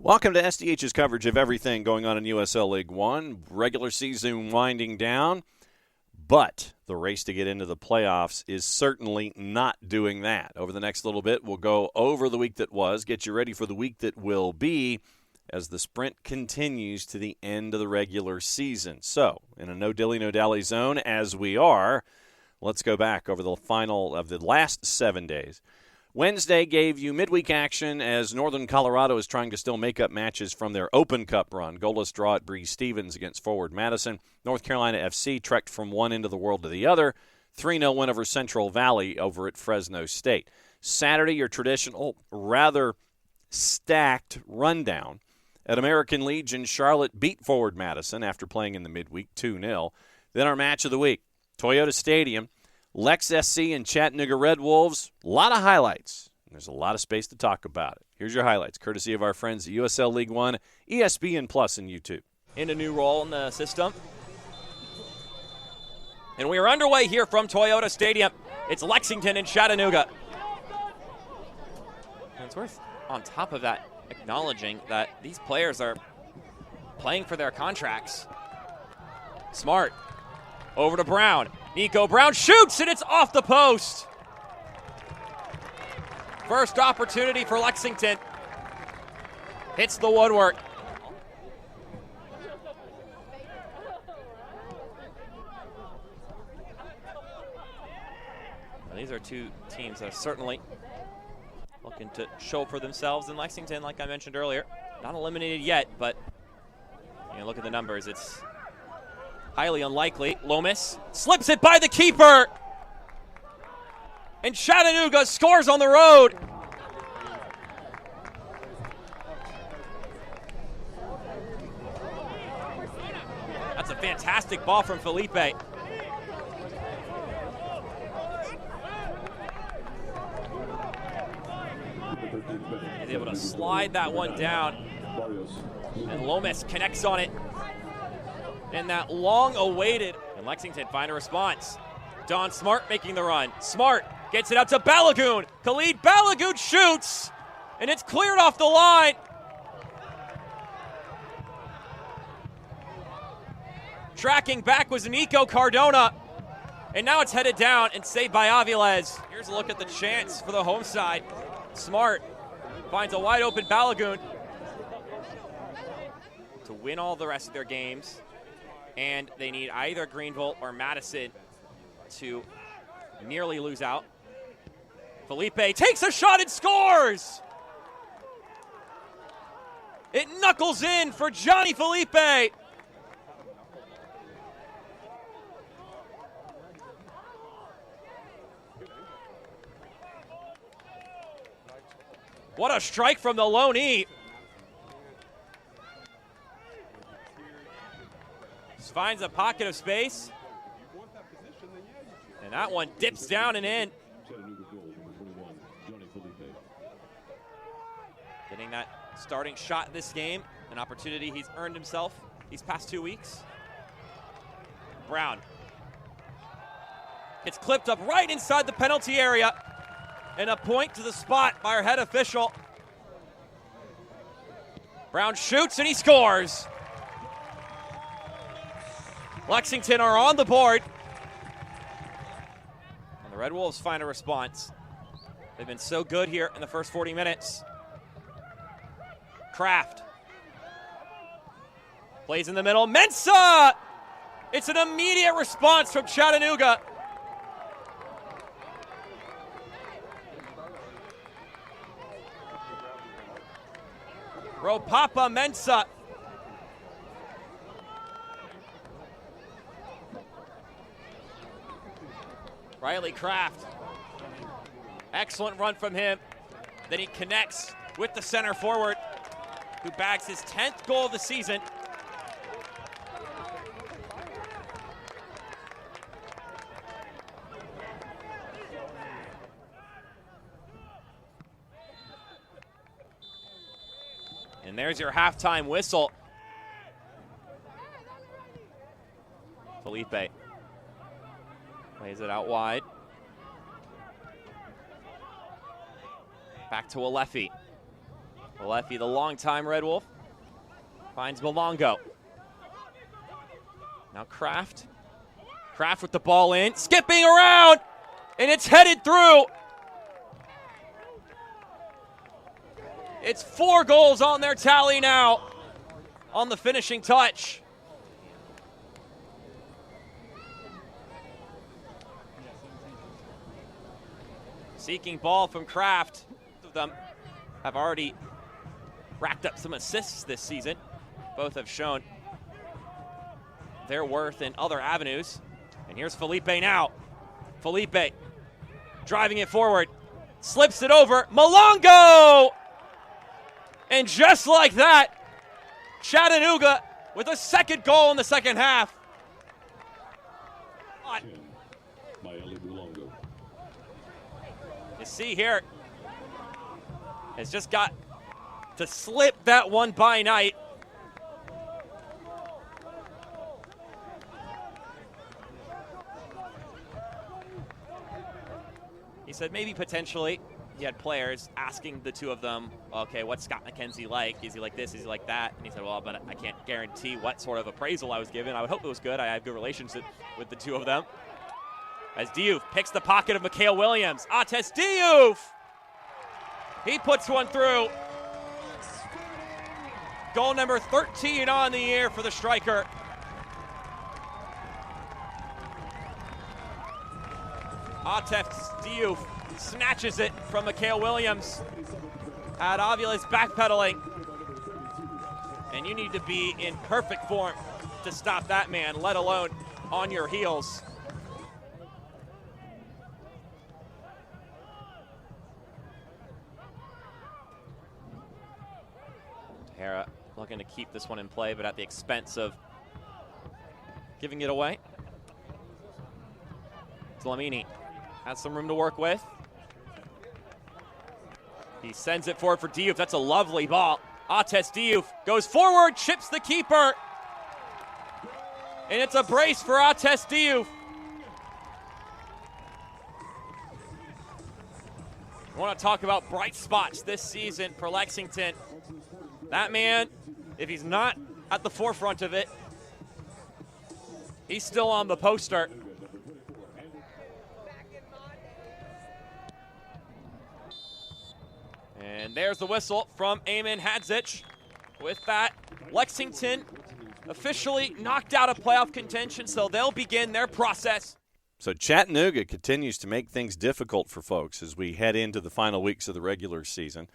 Welcome to SDH's coverage of everything going on in USL League One. Regular season winding down, but the race to get into the playoffs is certainly not doing that. Over the next little bit, we'll go over the week that was, get you ready for the week that will be as the sprint continues to the end of the regular season. So, in a no dilly, no dally zone as we are, let's go back over the final of the last 7 days. Wednesday gave you midweek action as Northern Colorado is trying to still make up matches from their Open Cup run. Goalless draw at Breeze Stevens against Forward Madison. North Carolina FC trekked from one end of the world to the other. 3-0 win over Central Valley over at Fresno State. Saturday, your traditional, rather stacked rundown. At American Legion, Charlotte beat Forward Madison after playing in the midweek 2-0. Then our match of the week, Toyota Stadium. Lex SC and Chattanooga Red Wolves, a lot of highlights. There's a lot of space to talk about it. Here's your highlights, courtesy of our friends at USL League One, ESPN Plus, and YouTube. In a new role in the system. And we are underway here from Toyota Stadium. It's Lexington and Chattanooga. And it's worth, on top of that, acknowledging that these players are playing for their contracts. Smart. Over to Brown. Nico Brown shoots, and it's off the post. First opportunity for Lexington. Hits the woodwork. Now, these are two teams that are certainly looking to show for themselves in Lexington, like I mentioned earlier. Not eliminated yet, but look at the numbers. It's highly unlikely. Lomas slips it by the keeper. And Chattanooga scores on the road. That's a fantastic ball from Felipe. He's able to slide that one down. And Lomas connects on it. And that long-awaited, and Lexington find a response. Don Smart making the run. Smart gets it out to Balagoon. Khalid Balagoon shoots, and it's cleared off the line. Tracking back was Nico Cardona, and now it's headed down and saved by Aviles. Here's a look at the chance for the home side. Smart finds a wide-open Balagoon to win all the rest of their games. And they need either Greenville or Madison to nearly lose out. Felipe takes a shot and scores! It knuckles in for Johnny Felipe. What a strike from the Loney. Finds a pocket of space. And that one dips down and in. Getting that starting shot this game, an opportunity he's earned himself these past 2 weeks. Brown. It's clipped up right inside the penalty area. And a point to the spot by our head official. Brown shoots and he scores. Lexington are on the board. And the Red Wolves find a response. They've been so good here in the first 40 minutes. Kraft. Plays in the middle. Mensah! It's an immediate response from Chattanooga. Ropapa Mensah. Riley Kraft. Excellent run from him. Then he connects with the center forward, who bags his 10th goal of the season. And there's your halftime whistle. Felipe plays it out wide. Back to Alefi. Alefi, the longtime Red Wolf, finds Malongo. Now Kraft. Kraft with the ball in, skipping around, and it's headed through. It's 4 goals on their tally now on the finishing touch. Seeking ball from Kraft. Both of them have already racked up some assists this season. Both have shown their worth in other avenues. And here's Felipe now. Felipe driving it forward. Slips it over. Malongo! And just like that, Chattanooga with a second goal in the second half. You see here, has just got to slip that one by night. He said maybe potentially he had players asking the two of them, okay, what's Scott McKenzie like? Is he like this? Is he like that? And he said, well, but I can't guarantee what sort of appraisal I was given. I would hope it was good. I have good relationship with the two of them. As Diouf picks the pocket of Mikhail Williams. Ates Diouf! He puts one through. Goal number 13 on the year for the striker. Ates Diouf snatches it from Mikhail Williams. Had Aviles backpedaling. And you need to be in perfect form to stop that man, let alone on your heels. Hera looking to keep this one in play, but at the expense of giving it away. Dlamini has some room to work with. He sends it forward for Diouf. That's a lovely ball. Ates Diouf goes forward, chips the keeper. And it's a brace for Ates Diouf. I want to talk about bright spots this season for Lexington. That man, if he's not at the forefront of it, he's still on the poster. And there's the whistle from Eamon Hadzic. With that, Lexington officially knocked out of playoff contention, so they'll begin their process. So Chattanooga continues to make things difficult for folks as we head into the final weeks of the regular season.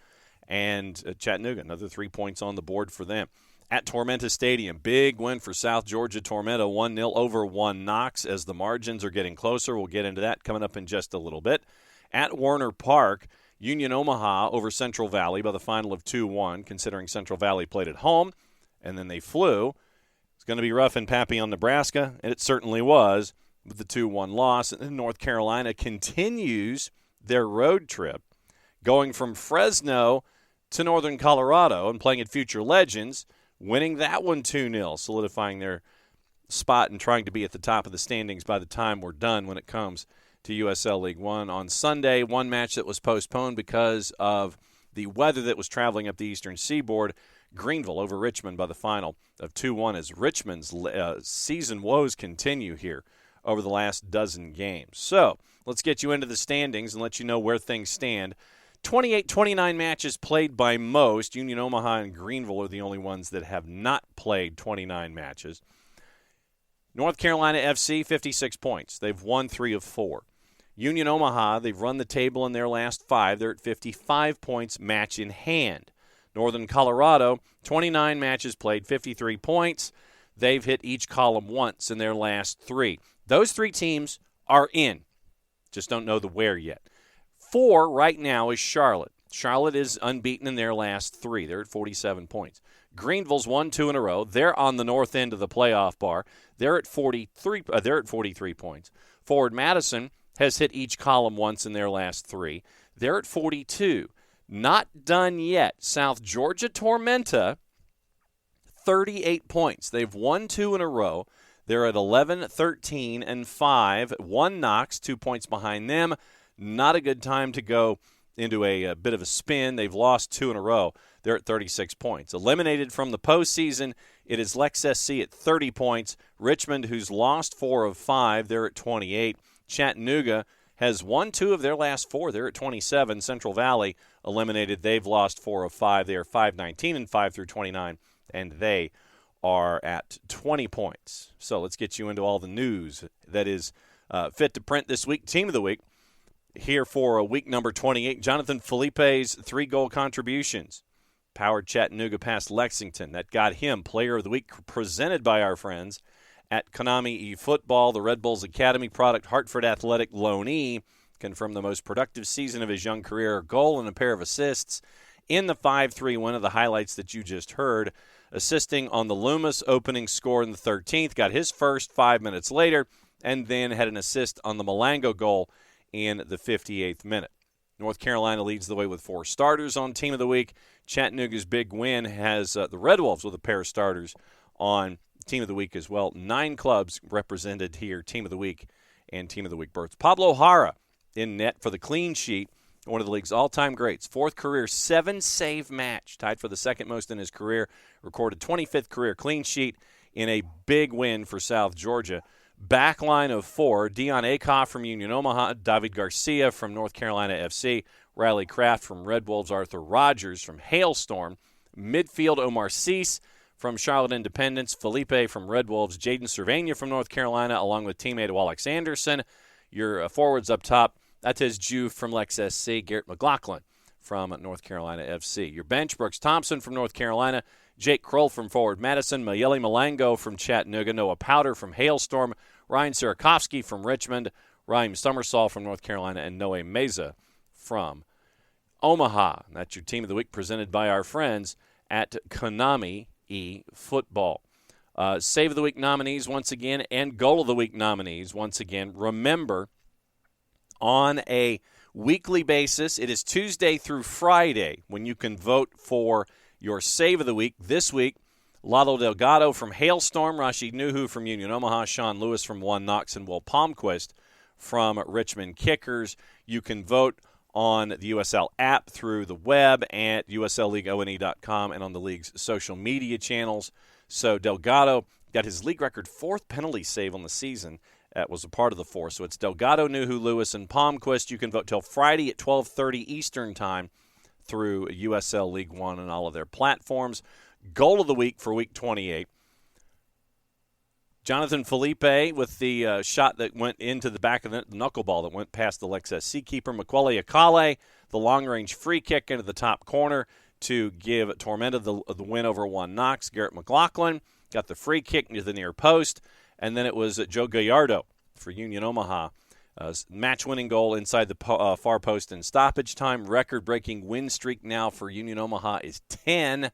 And Chattanooga, another 3 points on the board for them. At Tormenta Stadium, big win for South Georgia. Tormenta 1-0 over 1 Knox as the margins are getting closer. We'll get into that coming up in just a little bit. At Warner Park, Union Omaha over Central Valley by the final of 2-1, considering Central Valley played at home, and then they flew. It's going to be rough in Papillon, Nebraska, and it certainly was with the 2-1 loss. And then North Carolina continues their road trip, going from Fresno to Northern Colorado and playing at Future Legends, winning that one 2-0, solidifying their spot and trying to be at the top of the standings by the time we're done when it comes to USL League One. On Sunday, one match that was postponed because of the weather that was traveling up the eastern seaboard, Greenville over Richmond by the final of 2-1 as Richmond's season woes continue here over the last dozen games. So let's get you into the standings and let you know where things stand. 28-29 matches played by most. Union Omaha and Greenville are the only ones that have not played 29 matches. North Carolina FC, 56 points. They've won 3 of 4. Union Omaha, they've run the table in their last 5. They're at 55 points, match in hand. Northern Colorado, 29 matches played, 53 points. They've hit each column once in their last 3. Those 3 teams are in. Just don't know the where yet. 4 right now is Charlotte. Charlotte is unbeaten in their last 3. They're at 47 points. Greenville's won 2 in a row. They're on the north end of the playoff bar. They're at 43. They're at 43 points. Forward Madison has hit each column once in their last 3. They're at 42. Not done yet. South Georgia Tormenta, 38 points. They've won 2 in a row. They're at 11, 13, and 5. 1 Knox, 2 points behind them. Not a good time to go into a bit of a spin. They've lost 2 in a row. They're at 36 points. Eliminated from the postseason, it is Lex SC at 30 points. Richmond, who's lost 4 of 5, they're at 28. Chattanooga has won 2 of their last 4. They're at 27. Central Valley eliminated. They've lost 4 of 5. They are 5-19 and 5 through 29, and they are at 20 points. So let's get you into all the news that is fit to print this week. Team of the week here for week number 28. Jonathan Felipe's 3-goal contributions powered Chattanooga past Lexington. That got him Player of the Week, presented by our friends at Konami eFootball. The Red Bulls Academy product, Hartford Athletic loanee, confirmed the most productive season of his young career, a goal and a pair of assists in the 5-3 win of the highlights that you just heard, assisting on the Loomis opening score in the 13th, got his first 5 minutes later, and then had an assist on the Malango goal in the 58th minute. North Carolina leads the way with 4 starters on Team of the Week. Chattanooga's big win has the Red Wolves with a pair of starters on Team of the Week as well. 9 clubs represented here, Team of the Week and Team of the Week berths. Pablo Jara in net for the clean sheet, one of the league's all-time greats. 4th career 7-save match, tied for the second most in his career. Recorded 25th career clean sheet in a big win for South Georgia. Backline of 4, Dion Akoff from Union Omaha, David Garcia from North Carolina FC, Riley Kraft from Red Wolves, Arthur Rogers from Hailstorm, midfield Omar Cease from Charlotte Independence, Felipe from Red Wolves, Jaden Cervania from North Carolina, along with teammate Alex Anderson. Your forwards up top, Atez Juve from Lex SC, Garrett McLaughlin from North Carolina FC. Your bench, Brooks Thompson from North Carolina, Jake Kroll from Forward Madison, Mayeli Malango from Chattanooga, Noah Powder from Hailstorm, Ryan Sarakovsky from Richmond, Ryan Summersall from North Carolina, and Noe Meza from Omaha. That's your Team of the Week presented by our friends at Konami eFootball. Save of the Week nominees once again and Goal of the Week nominees once again. Remember, on a weekly basis, it is Tuesday through Friday when you can vote for your Save of the Week. This week, Lalo Delgado from Hailstorm, Rashid Nuhu from Union Omaha, Sean Lewis from One Knox, and Will Palmquist from Richmond Kickers. You can vote on the USL app through the web at USLLeagueONE.com and on the league's social media channels. So Delgado got his league record 4th penalty save on the season. That was a part of the 4. So it's Delgado, Nuhu, Lewis, and Palmquist. You can vote till Friday at 12:30 Eastern Time through USL League One and all of their platforms. Goal of the Week for Week 28. Jonathan Felipe with the shot that went into the back of the knuckleball that went past the Lex SC keeper. Makwele Akale, the long-range free kick into the top corner to give Tormenta the win over One Knox. Garrett McLaughlin got the free kick into the near post. And then it was Joe Gallardo for Union Omaha. Match-winning goal inside the far post in stoppage time. Record-breaking win streak now for Union Omaha is 10.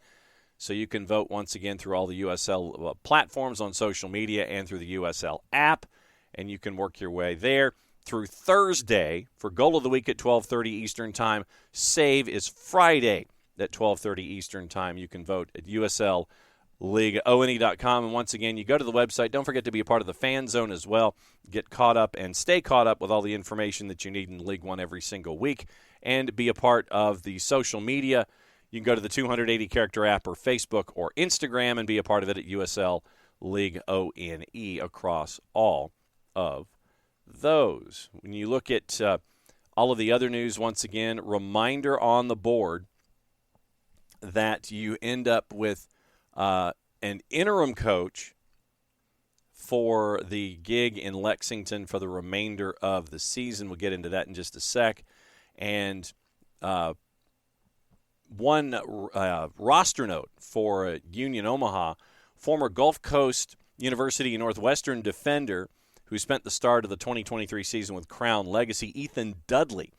So you can vote once again through all the USL platforms on social media and through the USL app. And you can work your way there through Thursday for Goal of the Week at 12:30 Eastern Time. Save is Friday at 12:30 Eastern Time. You can vote at USLLeagueONE.com. And once again, you go to the website. Don't forget to be a part of the fan zone as well. Get caught up and stay caught up with all the information that you need in League One every single week. And be a part of the social media. You can go to the 280-character app or Facebook or Instagram and be a part of it at USL League ONE across all of those. When you look at all of the other news, once again, reminder on the board that you end up with an interim coach for the gig in Lexington for the remainder of the season. We'll get into that in just a sec. And one roster note for Union Omaha, former Gulf Coast University Northwestern defender who spent the start of the 2023 season with Crown Legacy, Ethan Dudley,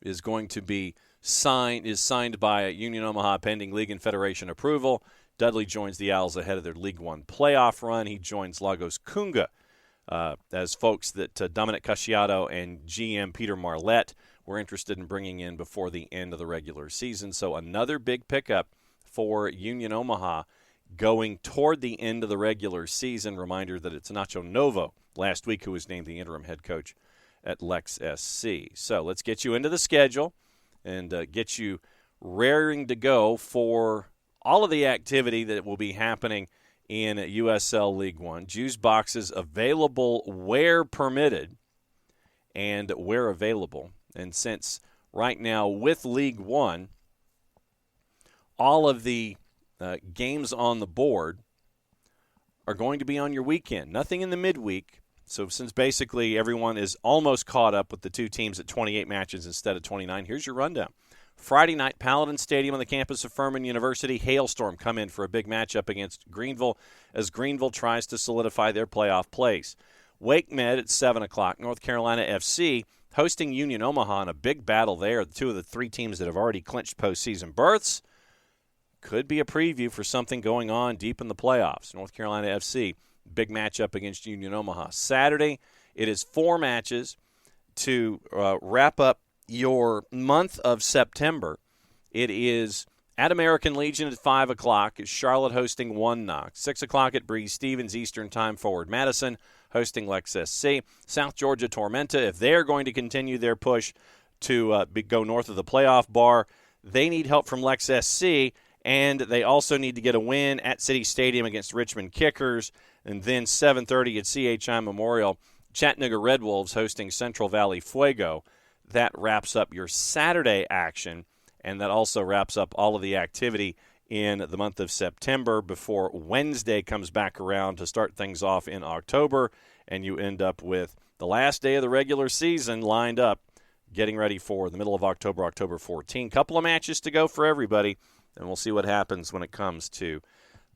is going to be signed by Union Omaha pending league and federation approval. Dudley joins the Owls ahead of their League One playoff run. He joins Lagos Kunga as folks that Dominic Casciato and GM Peter Marlette were interested in bringing in before the end of the regular season. So another big pickup for Union Omaha going toward the end of the regular season. Reminder that it's Nacho Novo last week who was named the interim head coach at Lex SC. So let's get you into the schedule and get you raring to go for all of the activity that will be happening in USL League One. Juice boxes available where permitted and where available. And since right now with League One, all of the games on the board are going to be on your weekend. Nothing in the midweek. So since basically everyone is almost caught up with the two teams at 28 matches instead of 29, here's your rundown. Friday night, Paladin Stadium on the campus of Furman University. Hailstorm come in for a big matchup against Greenville as Greenville tries to solidify their playoff place. Wake Med at 7 o'clock. North Carolina FC hosting Union Omaha in a big battle there. Two of the three teams that have already clinched postseason berths. Could be a preview for something going on deep in the playoffs. North Carolina FC, big matchup against Union Omaha. Saturday, it is 4 matches to wrap up your month of September. It is at American Legion at 5 o'clock. It's Charlotte hosting One Knox. 6 o'clock at Breeze Stevens Eastern Time. Forward Madison hosting Lex SC. South Georgia Tormenta, if they're going to continue their push to go north of the playoff bar, they need help from Lex SC, and they also need to get a win at City Stadium against Richmond Kickers. And then 7:30 at CHI Memorial, Chattanooga Red Wolves hosting Central Valley Fuego. That wraps up your Saturday action, and that also wraps up all of the activity in the month of September before Wednesday comes back around to start things off in October, and you end up with the last day of the regular season lined up, getting ready for the middle of October, October 14. Couple of matches to go for everybody, and we'll see what happens when it comes to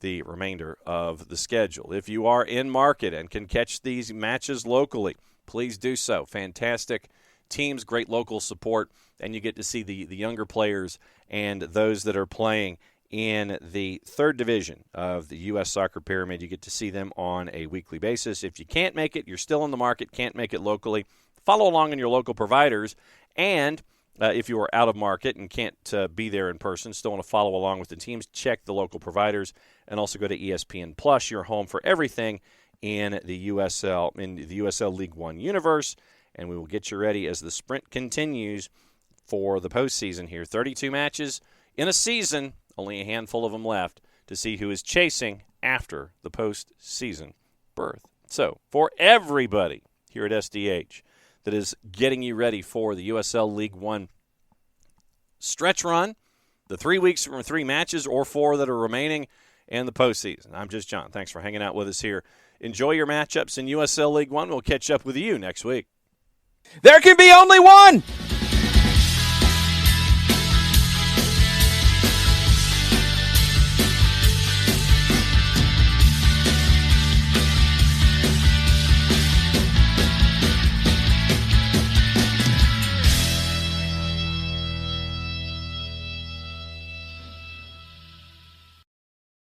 the remainder of the schedule. If you are in market and can catch these matches locally, please do so. Fantastic teams, great local support, and you get to see the younger players and those that are playing in the third division of the U.S. Soccer Pyramid. You get to see them on a weekly basis. If you can't make it, you're still in the market, can't make it locally, follow along on your local providers. And if you are out of market and can't be there in person, still want to follow along with the teams, check the local providers and also go to ESPN Plus, your home for everything in the USL League One universe. And we will get you ready as the sprint continues for the postseason here. 32 matches in a season, only a handful of them left to see who is chasing after the postseason berth. So for everybody here at SDH that is getting you ready for the USL League One stretch run, the 3 weeks from 3 matches or 4 that are remaining, and the postseason, I'm just John. Thanks for hanging out with us here. Enjoy your matchups in USL League One. We'll catch up with you next week. There can be only one